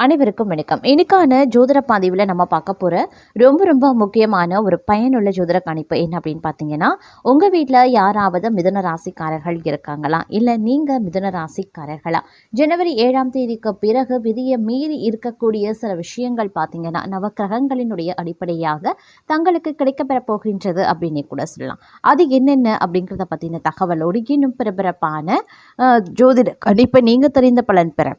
அனைவருக்கும் வணக்கம். இன்னைக்கான ஜோதிட பதிவில் நம்ம பார்க்க போகிற ரொம்ப முக்கியமான ஒரு பயனுள்ள ஜோதிட கணிப்பு என்ன அப்படின்னு பார்த்தீங்கன்னா, உங்கள் வீட்டில் யாராவது மிதுன ராசிக்காரர்கள் இருக்காங்களா, இல்லை நீங்கள் மிதுன ராசிக்காரர்களா? ஜனவரி 7ஆம் தேதிக்கு பிறகு விதியை மீறி இருக்கக்கூடிய சில விஷயங்கள் பார்த்தீங்கன்னா நவக்கிரகங்களினுடைய அடிப்படையாக தங்களுக்கு கிடைக்கப்பெற போகின்றது அப்படின்னு கூட சொல்லலாம். அது என்னென்ன அப்படிங்கிறத பற்றின தகவலோடு இன்னும் பிறப்பிறப்பான ஜோதிட கணிப்பை நீங்கள் தெரிந்த பலன் பெற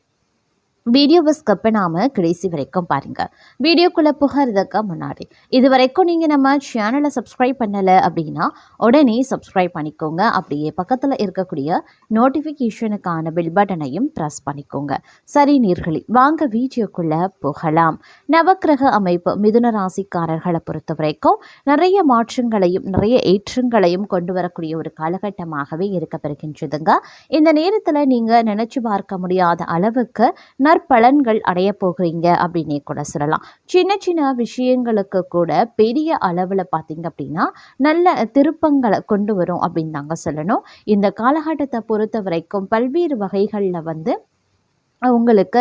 வீடியோவை ஸ்கிப் பண்ணாமல் கடைசி வரைக்கும் பாருங்கள். வீடியோக்குள்ளே புகிறதுக்கு முன்னாடி இது வரைக்கும் நீங்கள் நம்ம சேனலை சப்ஸ்கிரைப் பண்ணலை அப்படின்னா உடனே சப்ஸ்கிரைப் பண்ணிக்கோங்க. அப்படியே பக்கத்தில் இருக்கக்கூடிய நோட்டிஃபிகேஷனுக்கான பெல் பட்டனையும் ப்ரெஸ் பண்ணிக்கோங்க. சரி நேயர்களே, வாங்க வீடியோக்குள்ளே போகலாம். நவக்கிரக அமைப்பு மிதுன ராசிக்காரர்களை பொறுத்த வரைக்கும் நிறைய மாற்றங்களையும் நிறைய ஏற்றங்களையும் கொண்டு வரக்கூடிய ஒரு காலகட்டமாகவே இருக்கப்பெறுகின்றதுங்க. இந்த நேரத்தில் நீங்கள் நினச்சி பார்க்க முடியாத அளவுக்கு பலன்கள் அடைய போகிறீங்க அப்படின்னே கூட சொல்லலாம். சின்ன விஷயங்களுக்கு கூட பெரிய அளவில் பார்த்தீங்க அப்படின்னா நல்ல திருப்பங்களை கொண்டு வரும் அப்படின்னு தாங்க சொல்லணும். இந்த காலகட்டத்தை பொறுத்த வரைக்கும் பல்வேறு வகைகளில் உங்களுக்கு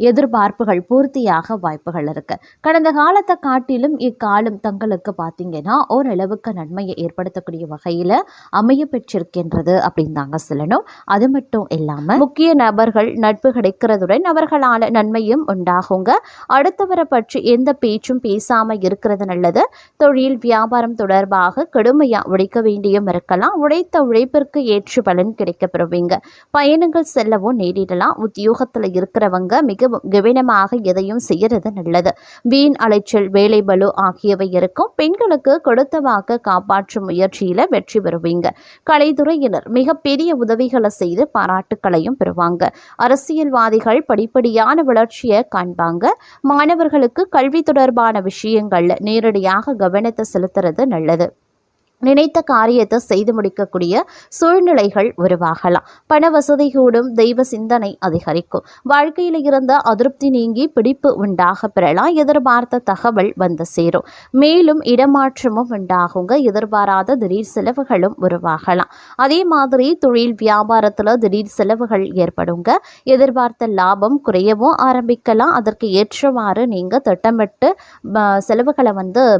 எதிர்பார்ப்புகள் பூர்த்தியாக வாய்ப்புகள் இருக்குது. கடந்த காலத்தை காட்டிலும் இக்காலம் தங்களுக்கு பார்த்தீங்கன்னா ஓரளவுக்கு நன்மையை ஏற்படுத்தக்கூடிய வகையில் அமைய பெற்றிருக்கின்றது அப்படின்னு தாங்க சொல்லணும். அது மட்டும் இல்லாமல் முக்கிய நபர்கள் நட்பு கிடைக்கிறதுடன் அவர்களால் நன்மையும் உண்டாகுங்க. அடுத்தவரை பற்றி எந்த பேச்சும் பேசாமல் இருக்கிறது நல்லது. தொழில் வியாபாரம் தொடர்பாக கடுமையாக உழைக்க வேண்டியும் இருக்கலாம். உழைத்த உழைப்பிற்கு ஏற்று பலன் கிடைக்கப்பெறுவீங்க. பயணங்கள் செல்லவும் நேரிடலாம். உத்தியோக இருக்கிறவங்க மிக கவனமாக எதையும் செய்யறது நல்லது. வீண் அலைச்சல் வேலை பலு ஆகியவை இருக்கும். பெண்களுக்கு கொடுத்த வாக்கு காப்பாற்றும் முயற்சியில வெற்றி பெறுவீங்க. கலைத்துறையினர் மிகப்பெரிய உதவிகளை செய்து பாராட்டுக்களையும் பெறுவாங்க. அரசியல்வாதிகள் படிப்படியான வளர்ச்சியை காண்பாங்க. மாணவர்களுக்கு கல்வி தொடர்பான விஷயங்கள்ல நேரடியாக கவனத்தை செலுத்துறது நல்லது. நினைத்த காரியத்தை செய்து முடிக்கக்கூடிய சூழ்நிலைகள் உருவாகலாம். பண வசதி கூடும். தெய்வ சிந்தனை அதிகரிக்கும். வாழ்க்கையில் இருந்த அதிருப்தி நீங்கி பிடிப்பு உண்டாக பெறலாம். எதிர்பார்த்த தகவல் வந்து சேரும். மேலும் இடமாற்றமும் உண்டாகுங்க. எதிர்பாராத திடீர் செலவுகளும் உருவாகலாம். அதே மாதிரி தொழில் வியாபாரத்தில் திடீர் செலவுகள் ஏற்படுங்க. எதிர்பார்த்த லாபம் குறையவும் ஆரம்பிக்கலாம். அதற்கு ஏற்றவாறு நீங்கள் திட்டமிட்டு செலவுகளை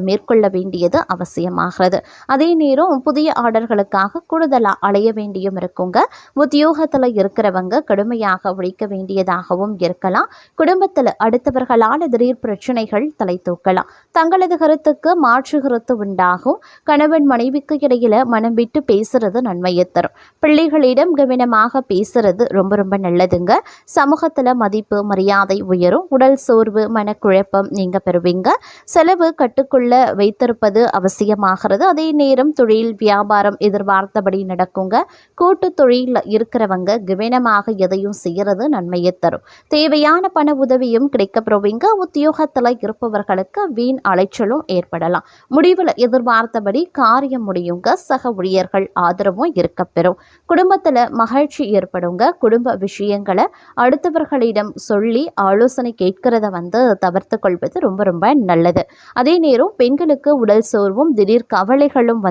மேற்கொள்ள வேண்டியது அவசியமாகிறது. அதே நேரம் புதிய ஆர்டர்களுக்காக கூடுதலாக அலைய வேண்டியும் இருக்குங்க. உத்தியோகத்தில் இருக்கிறவங்க கடுமையாக உழைக்க வேண்டியதாகவும் இருக்கலாம். குடும்பத்தில் அடுத்தவர்களால் திடீர் பிரச்சனைகள் தலை தூக்கலாம். தங்களது கருத்துக்கு மாற்று கருத்து உண்டாகும். கணவன் மனைவிக்கு இடையில மனம் விட்டு பேசுறது நன்மையை தரும். பிள்ளைகளிடம் கவனமாக பேசுறது ரொம்ப நல்லதுங்க. சமூகத்தில் மதிப்பு மரியாதை உயரும். உடல் சோர்வு மனக்குழப்பம் நீங்க பெறுவீங்க. செலவு கட்டுக்குள்ள வைத்திருப்பது அவசியமாகிறது. அதே நேரம் தொழில் வியாபாரம் எதிர்பார்த்தபடி நடக்குங்க. கூட்டு தொழில் இருக்கிறவங்க கவனமாக எதையும் செய்யறது நன்மையை தரும். தேவையான பண உதவியும் கிடைக்கப்பெறுவீங்க. உத்தியோகத்தில் இருப்பவர்களுக்கு வீண் அலைச்சலும் ஏற்படலாம். முடிவில் எதிர்பார்த்தபடி காரியம் முடியுங்க. சக ஊழியர்கள் ஆதரவும் இருக்கப்பெறும். குடும்பத்தில் மகிழ்ச்சி ஏற்படுங்க. குடும்ப விஷயங்களை அடுத்தவர்களிடம் சொல்லி ஆலோசனை கேட்கிறத தவிர்த்து கொள்வது ரொம்ப நல்லது. அதே நேரம் பெண்களுக்கு உடல் சோர்வும் திடீர் கவலைகளும்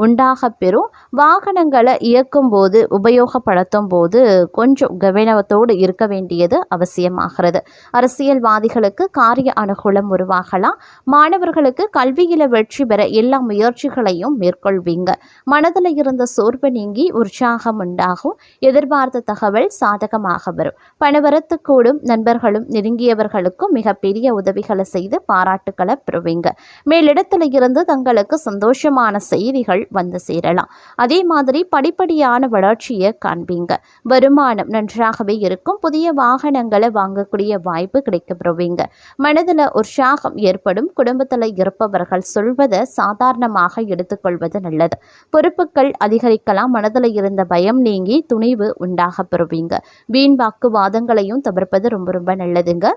உண்டாக பெறும். வாகனங்களை இயக்கும் போது உபயோகப்படுத்தும் போது கொஞ்சம் கவனத்தோடு இருக்க வேண்டியது அவசியமாகிறது. அரசியல்வாதிகளுக்கு காரிய அனுகூலம் உருவாகலாம். மாணவர்களுக்கு கல்வியில வெற்றி பெற எல்லா முயற்சிகளையும் மேற்கொள்வீங்க. மனதில் இருந்த சோர்வு நீங்கி உற்சாகம் உண்டாகும். எதிர்பார்த்த தகவல் சாதகமாக வரும். பணவரத்து கூடும். நண்பர்களும் நெருங்கியவர்களுக்கும் மிகப்பெரிய உதவிகளை செய்து பாராட்டுக்களை பெறுவீங்க. மேலிடத்தில் இருந்து தங்களுக்கு சந்தோஷமான செய்திகள் சேரலாம். அதே மாதிரி படிப்படியான வளர்ச்சியை காண்பீங்க. வருமானம் நன்றாகவே இருக்கும். புதிய வாகனங்களை வாங்கக்கூடிய வாய்ப்பு கிடைக்கப்பெறுவீங்க. மனதில் உற்சாகம் ஏற்படும். குடும்பத்தில் இருப்பவர்கள் சொல்வதை சாதாரணமாக எடுத்துக்கொள்வது நல்லது. பொறுப்புகள் அதிகரிக்கலாம். மனதில் இருந்த பயம் நீங்கி துணிவு உண்டாக பெறுவீங்க. வீண் வாக்குவாதங்களையும் தவிர்ப்பது ரொம்ப நல்லதுங்க.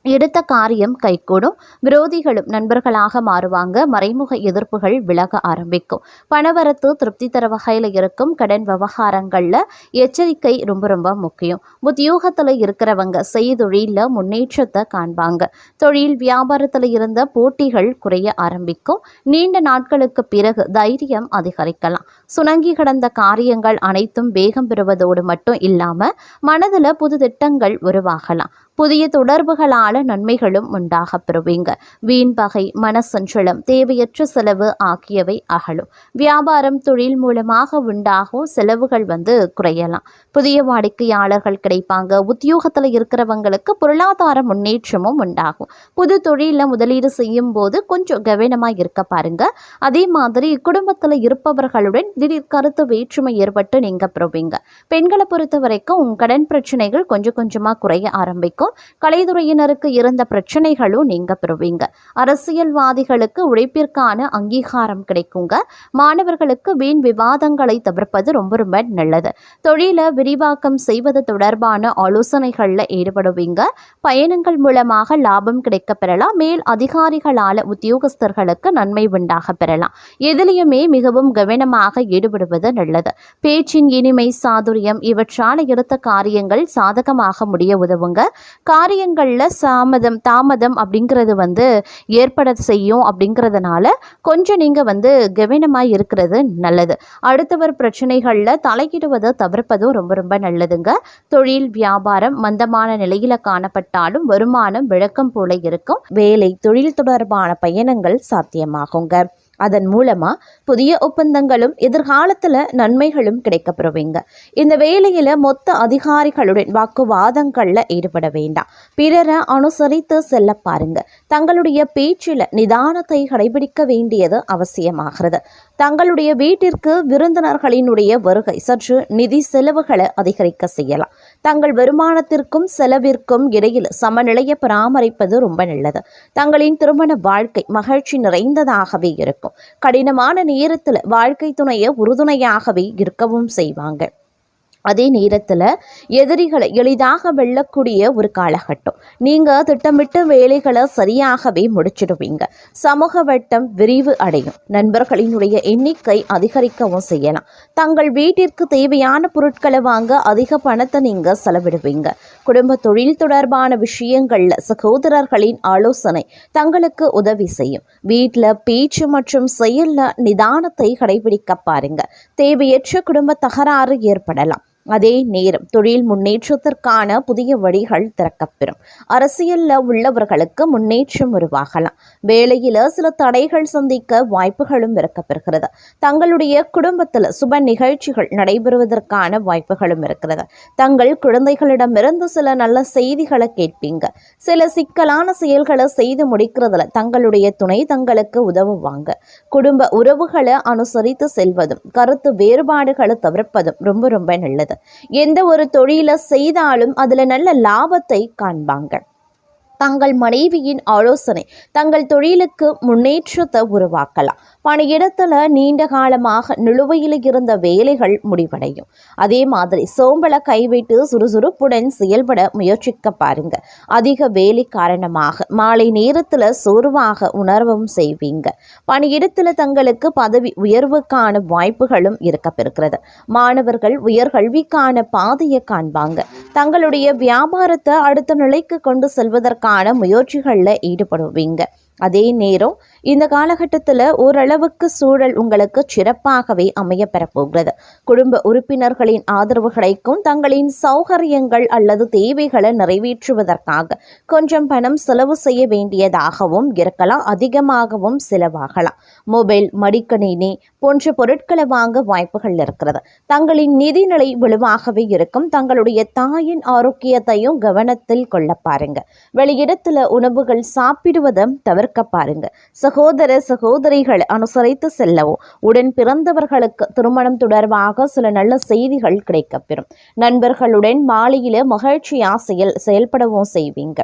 எடுத்த காரியம் கைகூடும். விரோதிகளும் நண்பர்களாக மாறுவாங்க. மறைமுக எதிர்ப்புகள் விலக ஆரம்பிக்கும். பணவரத்து திருப்தி தர வகையில் இருக்கும். கடன் விவகாரங்களில் எச்சரிக்கை ரொம்ப முக்கியம். உத்தியோகத்தில் இருக்கிறவங்க செய்தொழில முன்னேற்றத்தை காண்பாங்க. தொழில் வியாபாரத்தில் இருந்த போட்டிகள் குறைய ஆரம்பிக்கும். நீண்ட நாட்களுக்கு பிறகு தைரியம் அதிகரிக்கலாம். சுணங்கி கிடந்த காரியங்கள் அனைத்தும் வேகம் பெறுவதோடு மட்டும் இல்லாமல் மனதில் புது திட்டங்கள் உருவாகலாம். புதிய தொடர்புகளால நன்மைகளும் உண்டாக பெறுவீங்க. வீண் பகை, மனசஞ்சலம், தேவையற்ற செலவு ஆகியவை அகலும். வியாபாரம், தொழில் மூலமாக உண்டாகும் செலவுகள் குறையலாம். புதிய வாடிக்கையாளர்கள் கிடைப்பாங்க. உத்தியோகத்தில் இருக்கிறவங்களுக்கு பொருளாதார முன்னேற்றமும் உண்டாகும். புது தொழிலில் முதலீடு செய்யும் போது கொஞ்சம் கவனமாக இருக்க பாருங்க. அதே மாதிரி குடும்பத்தில் இருப்பவர்களுடன் திடீர் கருத்து வேற்றுமை ஏற்பட்டு நீங்க பெறுவீங்க. பெண்களை பொறுத்த வரைக்கும் கடன் பிரச்சனைகள் கொஞ்சம் கொஞ்சமாக குறைய ஆரம்பிக்கும். கலைத்துறையினருக்கு இருந்த பிரச்சனைகளும் நீங்க பெறுவீங்க. அரசியல்வாதிகளுக்கு உழைப்பிற்கான அங்கீகாரம் கிடைக்குங்க. மாணவர்களுக்கு வீண் விவாதங்களை தவிர்ப்பது ரொம்ப ரொம்ப நல்லது. தொழிலை விரிவாக்கம் செய்வது தொடர்பான ஆலோசனைகளில் ஈடுபடுவீங்க. பயணங்கள் மூலமாக லாபம் கிடைக்க பெறலாம். மேல் அதிகாரிகளால் உத்தியோகஸ்தர்களுக்கு நன்மை உண்டாக பெறலாம். எதிலையுமே மிகவும் கவனமாக ஈடுபடுவது நல்லது. பேச்சின் இனிமை, சாதுரியம் இவற்றால் எடுத்த காரியங்கள் சாதகமாக முடிய உதவுங்க. காரியங்களில் தாமதம் அப்படிங்கிறது ஏற்பட செய்யும். அப்படிங்கிறதுனால கொஞ்சம் நீங்கள் கவனமாக இருக்கிறது நல்லது. அடுத்தவர் பிரச்சனைகளில் தலையிடுவதை தவிர்ப்பதும் ரொம்ப ரொம்ப நல்லதுங்க. தொழில், வியாபாரம் மந்தமான நிலையில காணப்பட்டாலும் வருமானம் விளக்கம் போல இருக்கும். வேலை, தொழில் தொடர்பான பயணங்கள் சாத்தியமாகுங்க. அதன் மூலமா புதிய ஒப்பந்தங்களும் எதிர்காலத்தில் நன்மைகளும் கிடைக்கப்பெறுவீங்க. இந்த வேலையில் மொத்த அதிகாரிகளுடன் வாக்குவாதங்களில் ஈடுபட வேண்டாம். பிறரை அனுசரித்து செல்ல பாருங்க. தங்களுடைய பேச்சில் நிதானத்தை கடைபிடிக்க வேண்டியது அவசியமாகிறது. தங்களுடைய வீட்டிற்கு விருந்தினர்களினுடைய வருகை சற்று நிதி செலவுகளை அதிகரிக்க செய்யலாம். தங்கள் வருமானத்திற்கும் செலவிற்கும் இடையில் சமநிலையை பராமரிப்பது ரொம்ப நல்லது. தங்களின் திருமண வாழ்க்கை மகிழ்ச்சி நிறைந்ததாகவே இருக்கும். கடினமான நேரத்தில் வாழ்க்கை துணையை உறுதுணையாகவே இருக்கவும் செய்வாங்க. அதே நேரத்தில் எதிரிகளை எளிதாக வெல்லக்கூடிய ஒரு காலகட்டம். நீங்கள் திட்டமிட்ட வேலைகளை சரியாகவே முடிச்சிடுவீங்க. சமூக வட்டம் விரிவு அடையும். நண்பர்களினுடைய எண்ணிக்கை அதிகரிக்கவும் செய்யலாம். தங்கள் வீட்டிற்கு தேவையான பொருட்களை வாங்க அதிக பணத்தை நீங்கள் செலவிடுவீங்க. குடும்ப தொழில் தொடர்பான விஷயங்களில் சகோதரர்களின் ஆலோசனை தங்களுக்கு உதவி செய்யும். வீட்டில் பேச்சு மற்றும் செயலில் நிதானத்தை கடைபிடிக்க பாருங்க. தேவையற்ற குடும்ப தகராறு ஏற்படலாம். அதே நேரம் தொழில் முன்னேற்றத்திற்கான புதிய வழிகள் திறக்கப்பெறும். அரசியலில் உள்ளவர்களுக்கு முன்னேற்றம் உருவாகலாம். வேலையில் சில தடைகள் சந்திக்க வாய்ப்புகளும் இருக்கப்பெறுகிறது. தங்களுடைய குடும்பத்தில் சுப நிகழ்ச்சிகள் நடைபெறுவதற்கான வாய்ப்புகளும் இருக்கிறது. தங்கள் குழந்தைகளிடமிருந்து சில நல்ல செய்திகளை கேட்பீங்க. சில சிக்கலான செயல்களை செய்து முடிக்கிறதுல தங்களுடைய துணை தங்களுக்கு உதவுவாங்க. குடும்ப உறவுகளை அனுசரித்து செல்வதும் கருத்து வேறுபாடுகளை தவிர்ப்பதும் ரொம்ப ரொம்ப நல்லது. எந்த ஒரு தொழிலை செய்தாலும் அதுல நல்ல லாபத்தை காண்பாங்க. தங்கள் மனைவியின் ஆலோசனை தங்கள் தொழிலுக்கு முன்னேற்றத்தை உருவாக்கலாம். பணியிடத்தில் நீண்ட காலமாக நிலுவையில் இருந்த வேலைகள் முடிவடையும். அதே மாதிரி சோம்பலை கைவிட்டு சுறுசுறுப்புடன் செயல்பட முயற்சிக்க பாருங்க. அதிக வேலை காரணமாக மாலை நேரத்தில் சோர்வாக உணர்வும் செய்வீங்க. பணியிடத்தில் தங்களுக்கு பதவி உயர்வுக்கான வாய்ப்புகளும் இருக்கப்பெறுகிறது. மாணவர்கள் உயர்கல்விக்கான பாதையை காண்பாங்க. தங்களுடைய வியாபாரத்தை அடுத்த நிலைக்கு கொண்டு செல்வதற்கான முயற்சிகளில் ஈடுபடுவீங்க. அதே நேரம் இந்த காலகட்டத்தில் ஓரளவுக்கு சூழல் உங்களுக்கு சிறப்பாகவே அமைய பெறப்போகிறது. குடும்ப உறுப்பினர்களின் ஆதரவு கிடைக்கும். தங்களின் சௌகரியங்கள் அல்லது தேவைகளை நிறைவேற்றுவதற்காக கொஞ்சம் பணம் செலவு செய்ய வேண்டியதாகவும் இருக்கலாம். அதிகமாகவும் செலவாகலாம். மொபைல், மடிக்கணினி போன்ற பொருட்களை வாங்க வாய்ப்புகள் இருக்கிறது. தங்களின் நிதிநிலை வலுவாகவே இருக்கும். தங்களுடைய தாயின் ஆரோக்கியத்தையும் கவனத்தில் கொள்ள பாருங்க. வெளியிடத்தில் உணவுகள் சாப்பிடுவதை தவிர்க்க பாருங்க. சகோதர சகோதரிகள் அனுசரித்து செல்லவும். உடன் பிறந்தவர்களுக்கு திருமணம் தொடர்பாக சில நல்ல செய்திகள் கிடைக்கப்பெறும். நண்பர்களுடன் மாலையில மகிழ்ச்சியா செயல்படவும் செய்வீங்க.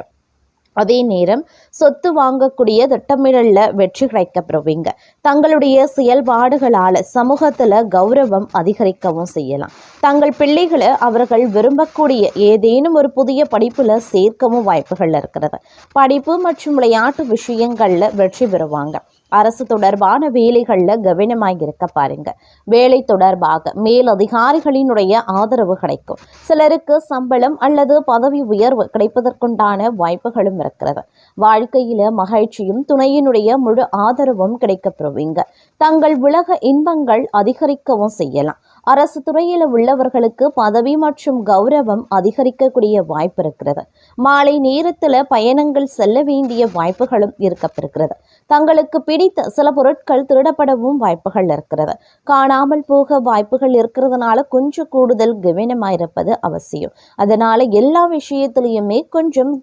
அதே நேரம் சொத்து வாங்கக்கூடிய திட்டமிடல்ல வெற்றி கிடைக்கப்பெறுவீங்க. தங்களுடைய செயல்பாடுகளால் சமூகத்தில் கௌரவம் அதிகரிக்கவும் செய்யலாம். தங்கள் பிள்ளைகளை அவர்கள் விரும்பக்கூடிய ஏதேனும் ஒரு புதிய படிப்பில் சேர்க்கவும் வாய்ப்புகள் இருக்கிறது. படிப்பு மற்றும் விளையாட்டு விஷயங்களில் வெற்றி பெறுவாங்க. அரசு தொடர்பான வேலைகளில் கவனமாக இருக்க பாருங்க. வேலை தொடர்பாக மேலதிகாரிகளினுடைய ஆதரவு கிடைக்கும். சிலருக்கு சம்பளம் அல்லது பதவி உயர்வு கிடைப்பதற்குண்டான வாய்ப்புகளும் இருக்கிறது. வாழ்க்கையில மகிழ்ச்சியும் துணையினுடைய முழு ஆதரவும் கிடைக்கப்பெறுவீங்க. தங்கள் உலக இன்பங்கள் அதிகரிக்கவும் செய்யலாம். அரசு துறையில் உள்ளவர்களுக்கு பதவி மற்றும் கௌரவம் அதிகரிக்கக்கூடிய வாய்ப்பு இருக்கிறது. மாலை நேரத்தில் பயணங்கள் செல்ல வேண்டிய வாய்ப்புகளும் இருக்கப்பெறுகிறது. தங்களுக்கு பிடித்த சில பொருட்கள் திருடப்படவும் வாய்ப்புகள் இருக்கிறது. காணாமல் போக வாய்ப்புகள் இருக்கிறதுனால கொஞ்சம் கூடுதல் கவனமாயிருப்பது அவசியம். அதனால எல்லா விஷயத்திலையுமே கொஞ்சம்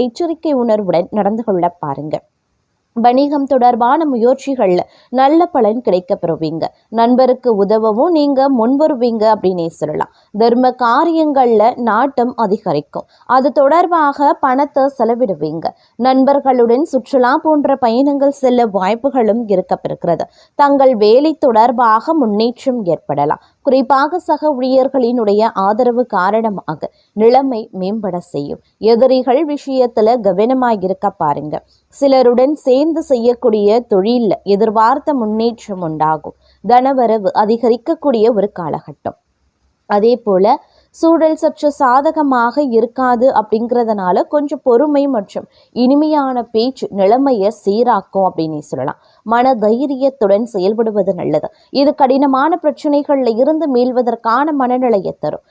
எச்சரிக்கை உணர்வுடன் நடந்து கொள்ள பாருங்க. வணிகம் தொடர்பான முயற்சிகள்ல நல்ல பலன் கிடைக்க பெறுவீங்க. நண்பருக்கு உதவவும் நீங்க முன்வருவீங்க அப்படின்னே சொல்லலாம். தர்ம காரியங்கள்ல நாட்டம் அதிகரிக்கும். அது தொடர்பாக பணத்தை செலவிடுவீங்க. நண்பர்களுடன் சுற்றுலா போன்ற பயணங்கள் செல்ல வாய்ப்புகளும் இருக்கப்பெறுகிறது. தங்கள் வேலை தொடர்பாக முன்னேற்றம் ஏற்படலாம். குறிப்பாக சக ஊழியர்களினுடைய ஆதரவு காரணமாக நிலைமை மேம்பட செய்யும். எதிரிகள் விஷயத்துல கவனமாயிருக்க பாருங்க. சிலருடன் சேர்ந்து செய்யக்கூடிய தொழில் எதிர்பார்த்த முன்னேற்றம் உண்டாகும். தனவரவு அதிகரிக்கக்கூடிய ஒரு காலகட்டம். அதே போல சூழல் சற்று சாதகமாக இருக்காது அப்படிங்கிறதுனால கொஞ்சம் பொறுமை மற்றும் இனிமையான பேச்சு நிலைமையை சீராக்கும் அப்படின்னு சொல்லலாம். மன தைரியத்துடன் செயல்படுவது நல்லது. இது கடினமான பிரச்சனைகள்ல இருந்து மீள்வதற்கான மனநிலையை தரும்.